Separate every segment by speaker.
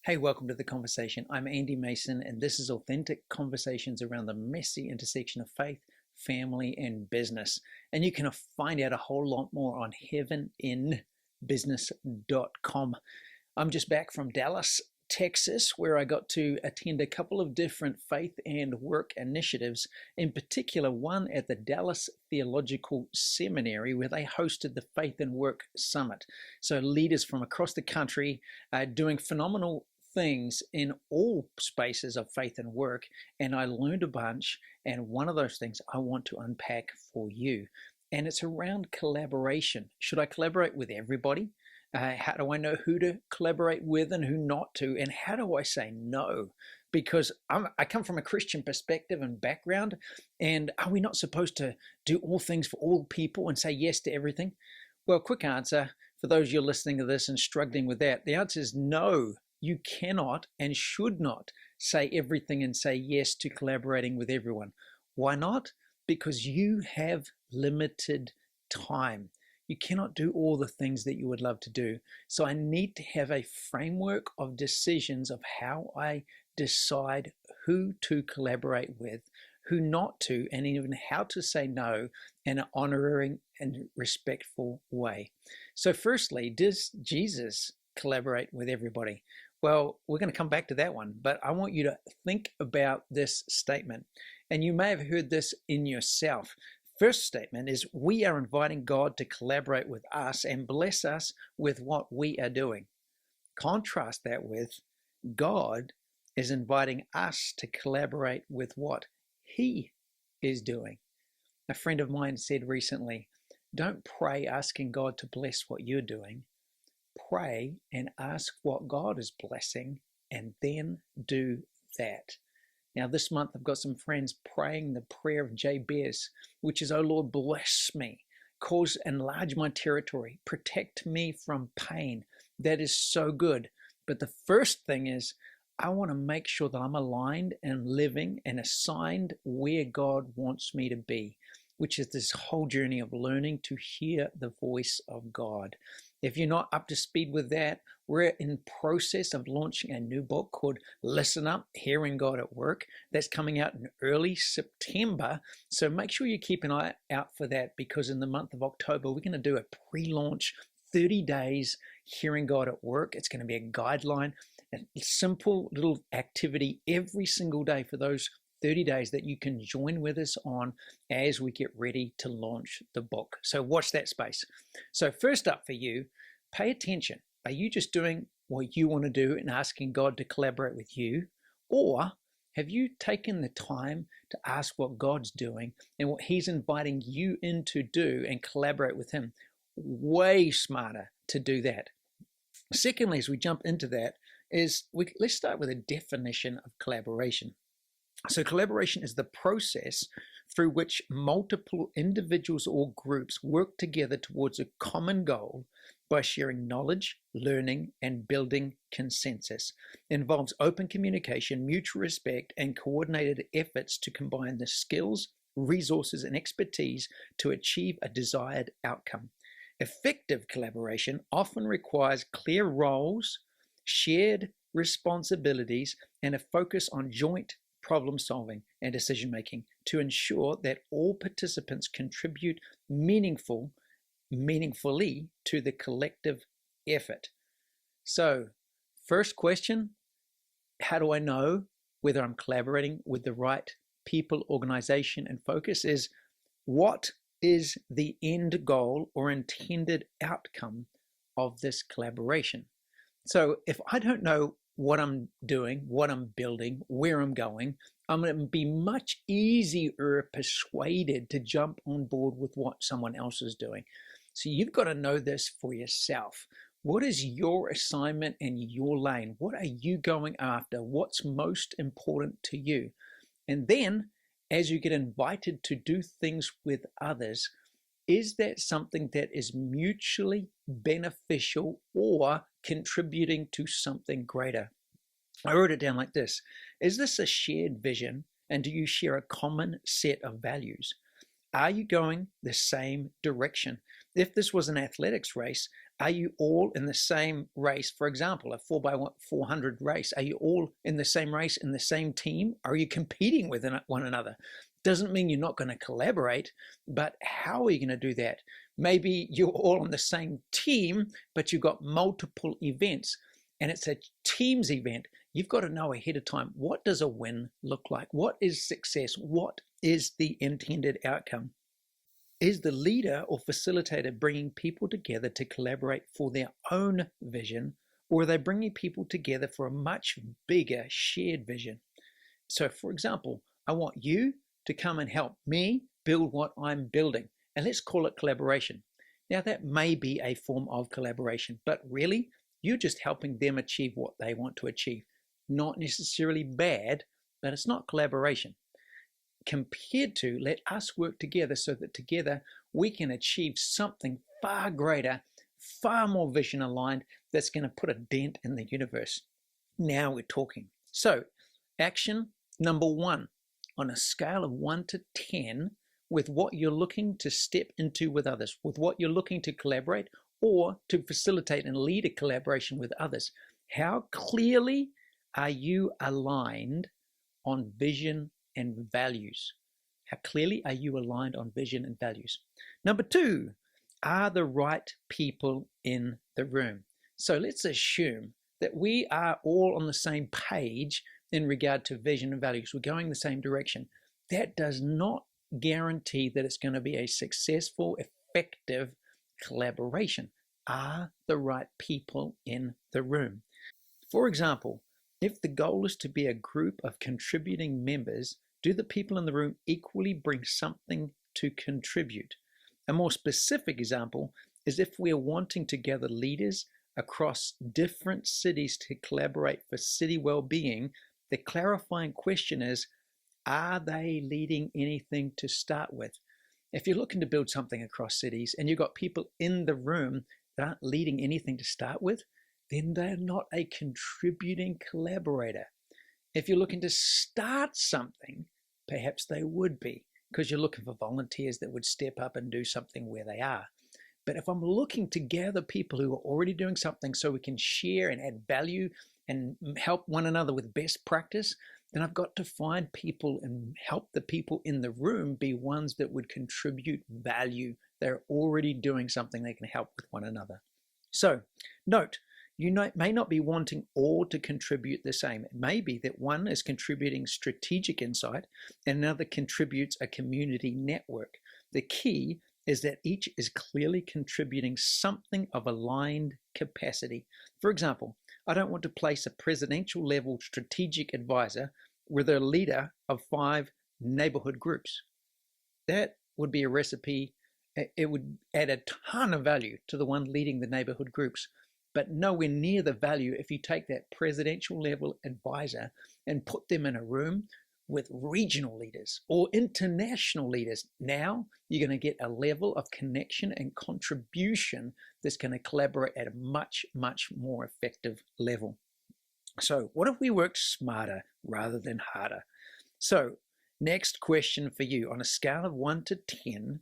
Speaker 1: Hey, welcome to The Conversation. I'm Andy Mason, and this is authentic conversations around the messy intersection of faith, family, and business. And you can find out a whole lot more on heaveninbusiness.com. I'm just back from Dallas, Texas, where I got to attend a couple of different faith and work initiatives, in particular one at the Dallas Theological Seminary, where they hosted the Faith and Work Summit. So leaders from across the country doing phenomenal things in all spaces of faith and work, and I learned a bunch, and one of those things I want to unpack for you, and it's around collaboration. Should I collaborate with everybody? How do I know who to collaborate with and who not to? And how do I say no? Because I come from a Christian perspective and background, and are we not supposed to do all things for all people and say yes to everything? Well, quick answer for those you're listening to this and struggling with that. The answer is no. You cannot and should not say everything and say yes to collaborating with everyone. Why not? Because you have limited time. You cannot do all the things that you would love to do. So I need to have a framework of decisions of how I decide who to collaborate with, who not to, and even how to say no in an honoring and respectful way. So firstly, does Jesus collaborate with everybody? Well, we're going to come back to that one, but I want you to think about this statement. And you may have heard this in yourself. First statement is, we are inviting God to collaborate with us and bless us with what we are doing. Contrast that with, God is inviting us to collaborate with what He is doing. A friend of mine said recently, don't pray asking God to bless what you're doing. Pray and ask what God is blessing, and then do that. Now, this month I've got some friends praying the prayer of Jabez, which is, oh Lord, bless me, cause, enlarge my territory, protect me from pain. That is so good. But the first thing is, I want to make sure that I'm aligned and living and assigned where God wants me to be, which is this whole journey of learning to hear the voice of God. If you're not up to speed with that, we're in process of launching a new book called Listen Up, Hearing God at Work. That's coming out in early September. So make sure you keep an eye out for that, because in the month of October, we're going to do a pre-launch 30 days Hearing God at Work. It's going to be a guideline, a simple little activity every single day for those 30 days that you can join with us on as we get ready to launch the book. So watch that space. So first up for you, pay attention. Are you just doing what you want to do and asking God to collaborate with you? Or have you taken the time to ask what God's doing and what He's inviting you in to do and collaborate with Him? Way smarter to do that. Secondly, as we jump into that, let's start with a definition of collaboration. So collaboration is the process through which multiple individuals or groups work together towards a common goal by sharing knowledge, learning, and building consensus. It involves open communication, mutual respect, and coordinated efforts to combine the skills, resources, and expertise to achieve a desired outcome. Effective collaboration often requires clear roles, shared responsibilities, and a focus on joint problem solving and decision making to ensure that all participants contribute meaningfully to the collective effort. So, first question, how do I know whether I'm collaborating with the right people, organization, and focus is, what is the end goal or intended outcome of this collaboration? So if I don't know what I'm doing, what I'm building, where I'm going, I'm going to be much easier persuaded to jump on board with what someone else is doing. So you've got to know this for yourself. What is your assignment in your lane? What are you going after? What's most important to you? And then as you get invited to do things with others, is that something that is mutually beneficial or contributing to something greater? I wrote it down like this. Is this a shared vision, and do you share a common set of values? Are you going the same direction? If this was an athletics race, are you all in the same race? For example, a 4x400 race, are you all in the same race, in the same team? Are you competing with one another? Doesn't mean you're not going to collaborate, but how are you going to do that? Maybe you're all on the same team, but you've got multiple events and it's a teams event. You've got to know ahead of time, what does a win look like? What is success? What is the intended outcome? Is the leader or facilitator bringing people together to collaborate for their own vision, or are they bringing people together for a much bigger shared vision? So, for example, I want you to come and help me build what I'm building, and let's call it collaboration. Now, that may be a form of collaboration, but really, you're just helping them achieve what they want to achieve. Not necessarily bad, but it's not collaboration. Compared to, let us work together so that together we can achieve something far greater, far more vision aligned, that's going to put a dent in the universe. Now we're talking. So, action number 1, on a scale of 1 to 10, with what you're looking to step into with others, with what you're looking to collaborate or to facilitate and lead a collaboration with others, how clearly are you aligned on vision and values? How clearly are you aligned on vision and values? Number 2, are the right people in the room? So let's assume that we are all on the same page in regard to vision and values. We're going the same direction. That does not guarantee that it's going to be a successful, effective collaboration. Are the right people in the room? For example, if the goal is to be a group of contributing members, do the people in the room equally bring something to contribute? A more specific example is if we are wanting to gather leaders across different cities to collaborate for city well-being, the clarifying question is, are they leading anything to start with? If you're looking to build something across cities and you've got people in the room that aren't leading anything to start with, then they're not a contributing collaborator. If you're looking to start something, perhaps they would be, because you're looking for volunteers that would step up and do something where they are. But if I'm looking to gather people who are already doing something so we can share and add value and help one another with best practice, then I've got to find people and help the people in the room be ones that would contribute value. They're already doing something they can help with one another. So note, you may not be wanting all to contribute the same. It may be that one is contributing strategic insight and another contributes a community network. The key is that each is clearly contributing something of aligned capacity. For example, I don't want to place a presidential level strategic advisor with a leader of 5 neighborhood groups. That would be a recipe. It would add a ton of value to the one leading the neighborhood groups, but nowhere near the value if you take that presidential level advisor and put them in a room with regional leaders or international leaders. Now you're going to get a level of connection and contribution that's going to collaborate at a much, much more effective level. So what if we worked smarter rather than harder? So next question for you, on a scale of 1 to 10,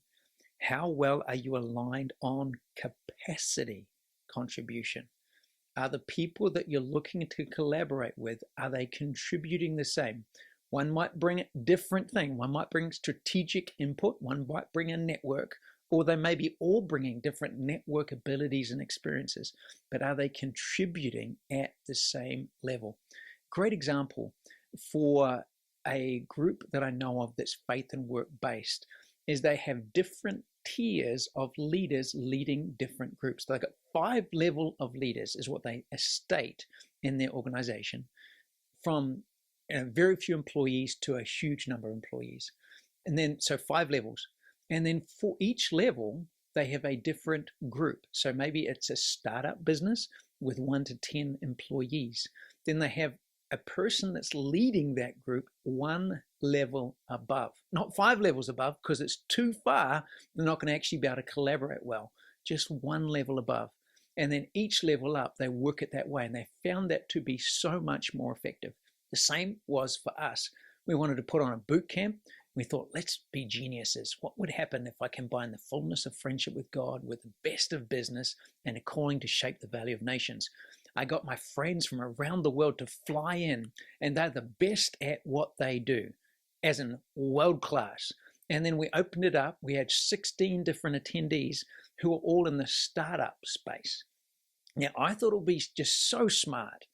Speaker 1: how well are you aligned on capacity contribution? Are the people that you're looking to collaborate with, are they contributing the same? One might bring a different thing. One might bring strategic input. One might bring a network, or they may be all bringing different network abilities and experiences, but are they contributing at the same level? Great example for a group that I know of that's faith and work based is they have different tiers of leaders leading different groups. They've got 5 levels of leaders is what they state in their organization, from very few employees to a huge number of employees. And then, so 5 levels. And then for each level, they have a different group. So maybe it's a startup business with 1 to 10 employees. Then they have a person that's leading that group 1 level above, not 5 levels above, because it's too far. They're not going to actually be able to collaborate well, just 1 level above. And then each level up, they work it that way. And they found that to be so much more effective. The same was for us. We wanted to put on a boot camp. We thought, let's be geniuses. What would happen if I combine the fullness of friendship with God with the best of business and a calling to shape the value of nations? I got my friends from around the world to fly in, and they're the best at what they do, as in world class. And then we opened it up. We had 16 different attendees who were all in the startup space. Now, I thought it would be just so smart.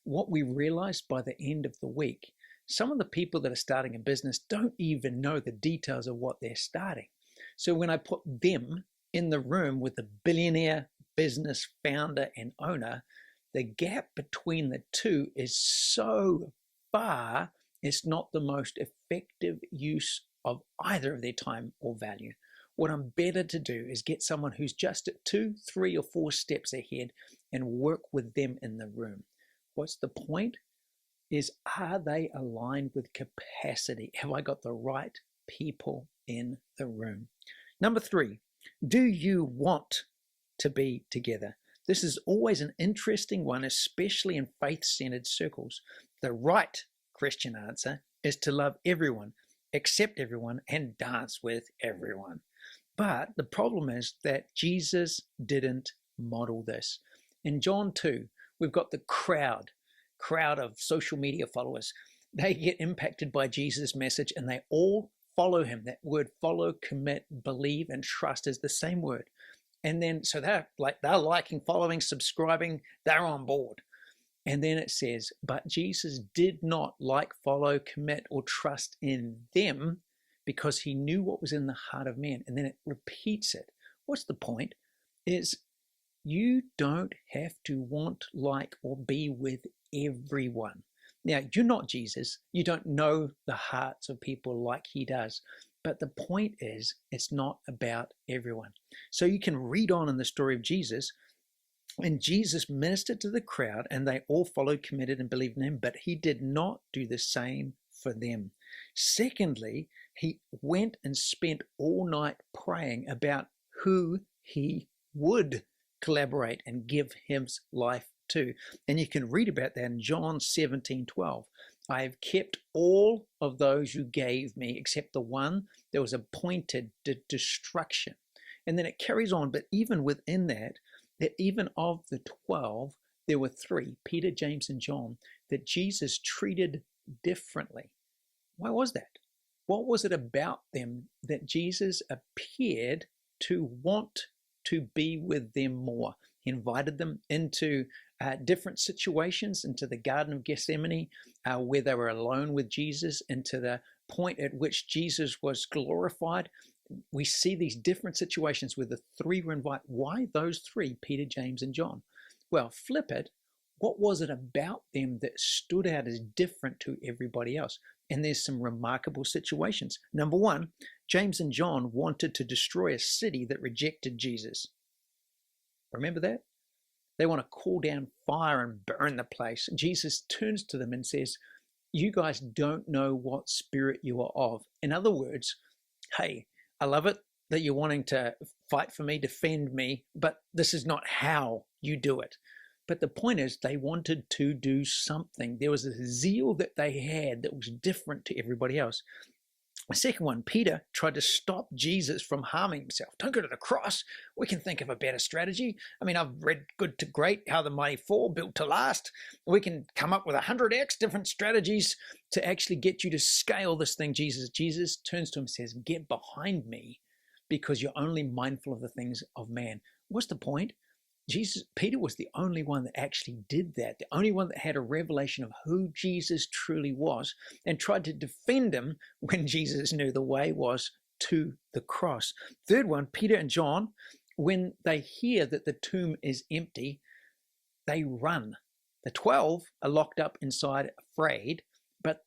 Speaker 1: What we realized by the end of the week, some of the people that are starting a business don't even know the details of what they're starting. So when I put them in the room with the billionaire business founder and owner, the gap between the two is so far, it's not the most effective use of either of their time or value. What I'm better to do is get someone who's just at 2, 3, or 4 steps ahead and work with them in the room. What's the point? Is, are they aligned with capacity? Have I got the right people in the room? Number 3, do you want to be together? This is always an interesting one, especially in faith-centered circles. The right Christian answer is to love everyone, accept everyone, and dance with everyone. But the problem is that Jesus didn't model this. In John 2, we've got the crowd of social media followers. They get impacted by Jesus' message and they all follow him. That word follow, commit, believe, and trust is the same word. And then, so they're liking, following, subscribing, they're on board. And then it says, but Jesus did not like, follow, commit, or trust in them because he knew what was in the heart of man. And then it repeats it. What's the point? Is you don't have to want, like, or be with everyone. Now, you're not Jesus. You don't know the hearts of people like he does. But the point is, it's not about everyone. So you can read on in the story of Jesus, and Jesus ministered to the crowd, and they all followed, committed, and believed in him, but he did not do the same for them. Secondly, he went and spent all night praying about who he would collaborate and give his life to. And you can read about that in John 17:12. I have kept all of those you gave me except the one that was appointed to destruction. And then it carries on, but even within that even of the 12, there were 3, Peter, James, and John, that Jesus treated differently. Why was that? What was it about them that Jesus appeared to want to be with them more? He invited them into different situations, into the Garden of Gethsemane, where they were alone with Jesus, and to the point at which Jesus was glorified. We see these different situations where the 3 were invited. Why those 3, Peter, James, and John? Well, flip it. What was it about them that stood out as different to everybody else? And there's some remarkable situations. Number 1, James and John wanted to destroy a city that rejected Jesus. Remember that? They want to call down fire and burn the place. Jesus turns to them and says, you guys don't know what spirit you are of. In other words, hey, I love it that you're wanting to fight for me, defend me, but this is not how you do it. But the point is, they wanted to do something. There was a zeal that they had that was different to everybody else. The second one, Peter tried to stop Jesus from harming himself. Don't go to the cross. We can think of a better strategy. I mean, I've read Good to Great, How the Mighty Fall, Built to Last. We can come up with 100x different strategies to actually get you to scale this thing, Jesus. Jesus turns to him and says, get behind me because you're only mindful of the things of man. What's the point? Peter was the only one that actually did that, the only one that had a revelation of who Jesus truly was and tried to defend him when Jesus knew the way was to the cross. Third one, Peter and John, when they hear that the tomb is empty, they run. The 12 are locked up inside, afraid, but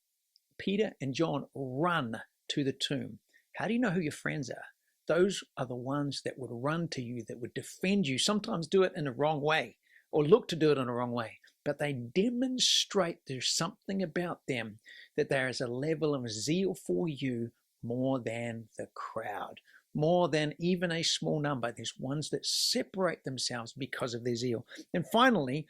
Speaker 1: Peter and John run to the tomb. How do you know who your friends are? Those are the ones that would run to you, that would defend you, sometimes do it in the wrong way or look to do it in the wrong way. But they demonstrate there's something about them, that there is a level of zeal for you more than the crowd, more than even a small number. There's ones that separate themselves because of their zeal. And finally,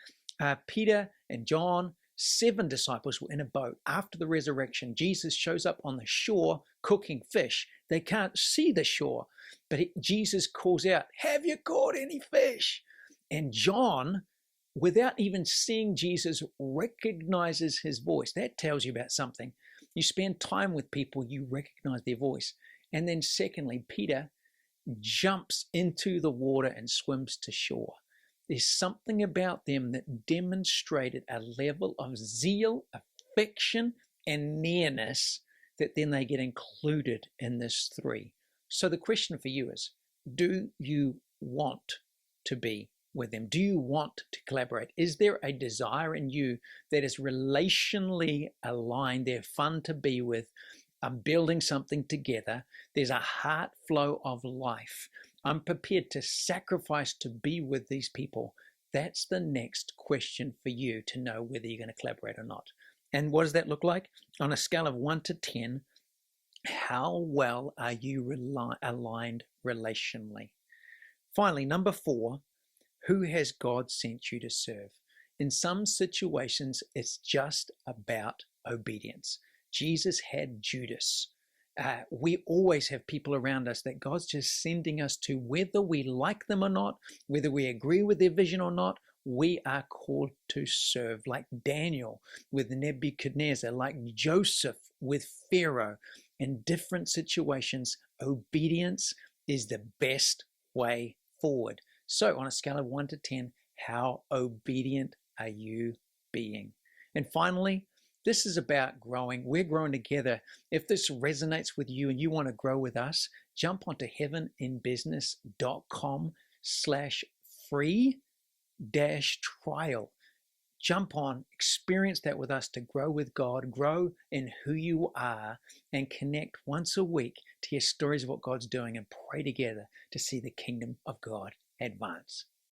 Speaker 1: Peter and John, 7 disciples were in a boat after the resurrection. Jesus shows up on the shore cooking fish. They can't see the shore, but Jesus calls out, "Have you caught any fish?" And John, without even seeing Jesus, recognizes his voice. That tells you about something. You spend time with people, you recognize their voice. And then secondly, Peter jumps into the water and swims to shore. There's something about them that demonstrated a level of zeal, affection, and nearness that then they get included in this 3. So the question for you is, do you want to be with them? Do you want to collaborate? Is there a desire in you that is relationally aligned? They're fun to be with. I'm building something together. There's a heart flow of life. I'm prepared to sacrifice to be with these people. That's the next question for you to know whether you're going to collaborate or not. And what does that look like? On a scale of 1 to 10, how well are you aligned relationally? Finally, number 4, who has God sent you to serve? In some situations, it's just about obedience. Jesus had Judas. We always have people around us that God's just sending us to, whether we like them or not, whether we agree with their vision or not. We are called to serve, like Daniel with Nebuchadnezzar, like Joseph with Pharaoh. In different situations, obedience is the best way forward. So on a scale of 1 to 10, how obedient are you being? And finally, this is about growing. We're growing together. If this resonates with you and you want to grow with us, jump onto heaveninbusiness.com/free-trial. Jump on, experience that with us to grow with God, grow in who you are, and connect once a week to hear stories of what God's doing and pray together to see the kingdom of God advance.